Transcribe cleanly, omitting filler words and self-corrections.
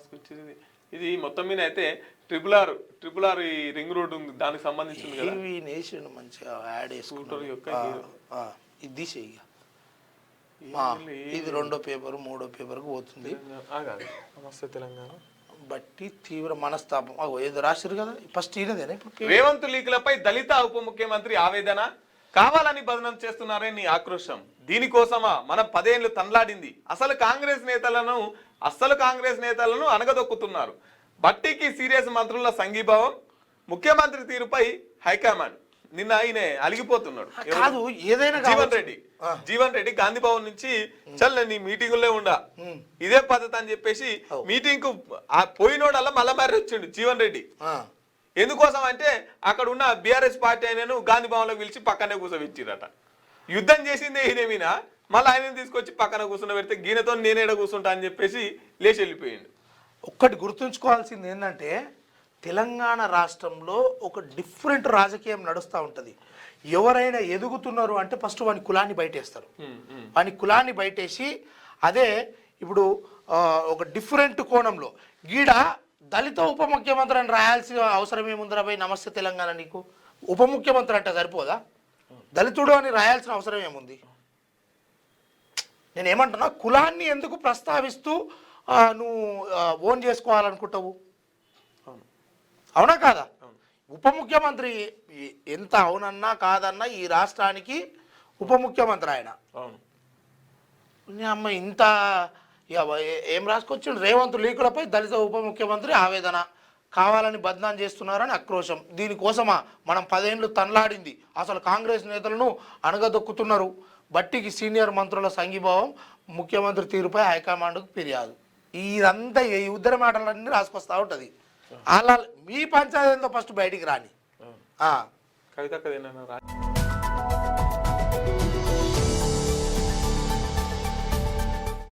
రాసుకొచ్చేది ఇది మొత్తం మీద అయితే ట్రిపుల్ ఆర్ ఈ రింగ్ రోడ్ ఉంది దానికి సంబంధించింది కదా నేషన్ మంచిగా యాడ్ స్కూటర్ యొక్క ఇది తీసేయి ఇది రెండో పేపర్ మూడో పేపర్కి పోతుంది నమస్తే తెలంగాణ బట్టి తీవ్ర మనస్తాపం ఏదో రాశారు కదా ఫస్ట్ ఈయనదేనా ఇప్పుడు రేవంత్ లీకులపై దళిత ఉప ముఖ్యమంత్రి ఆవేదన కావాలని బదనం చేస్తున్నారని ఆక్రోశం దీనికోసమా మనం 10 ఏళ్లు తన్లాడింది అసలు కాంగ్రెస్ నేతలను అనగదొక్కుతున్నారు బట్టికి సీరియస్ మంత్రుల సంఘీభావం ముఖ్యమంత్రి తీరుపై హైకమాండ్ నిన్న ఆయన అలిగిపోతున్నాడు జీవన్ రెడ్డి గాంధీ భవన్ నుంచి చల్ నీ మీటింగుల్లో ఉండా ఇదే పద్ధతి అని చెప్పేసి మీటింగ్ కు పోయినోడల్లా మళ్ళా మరి వచ్చిండు జీవన్ రెడ్డి ఎందుకోసం అంటే అక్కడ ఉన్న బీఆర్ఎస్ పార్టీ ఆయనను గాంధీ భవన్ లో పిలిచి పక్కనే కూర్చోబెట్టిరట యుద్ధం చేసిందే ఈయన మళ్ళీ ఆయన తీసుకొచ్చి పక్కన కూర్చున్న పెడితే గీనతో నేనేడ కూర్చుంటా అని చెప్పేసి లేచి వెళ్ళిపోయిండు ఒక్కటి గుర్తుంచుకోవాల్సింది ఏంటంటే తెలంగాణ రాష్ట్రంలో ఒక డిఫరెంట్ రాజకీయం నడుస్తూ ఉంటుంది ఎవరైనా ఎదుగుతున్నారు అంటే ఫస్ట్ వాని కులాన్ని బయటేస్తారు వాని కులాన్ని బయటేసి అదే ఇప్పుడు ఒక డిఫరెంట్ కోణంలో గీడ దళిత ఉప ముఖ్యమంత్రి అని రాయాల్సిన అవసరం ఏముందిరా భయ్ నమస్తే తెలంగాణ నీకు ఉప ముఖ్యమంత్రి అంటే సరిపోదా దళితుడు అని రాయాల్సిన అవసరం ఏముంది నేను ఏమంటున్నా కులాన్ని ఎందుకు ప్రస్తావిస్తూ నువ్వు ఓన్ చేసుకోవాలనుకుంటావు అవునా కాదా ఉప ముఖ్యమంత్రి ఎంత అవునన్నా కాదన్నా ఈ రాష్ట్రానికి ఉప ముఖ్యమంత్రి ఆయన అమ్మ ఇంత ఏం రాసుకొచ్చిండు రేవంత్ లీకులపై దళిత ఉప ముఖ్యమంత్రి ఆవేదన కావాలని బద్నాం చేస్తున్నారని ఆక్రోశం దీనికోసమా మనం 10 ఏళ్లు తన్లాడింది అసలు కాంగ్రెస్ నేతలను అణగదొక్కుతున్నారు బట్టికి సీనియర్ మంత్రుల సంఘీభావం ముఖ్యమంత్రి తీరుపై హైకమాండ్కు ఫిర్యాదు ఇదంతా ఈ ఉద్దర మాటలన్నీ రాసుకొస్తా ఉంటుంది అలా మీ పంచాయతీతో ఫస్ట్ బయటికి రాని కవిత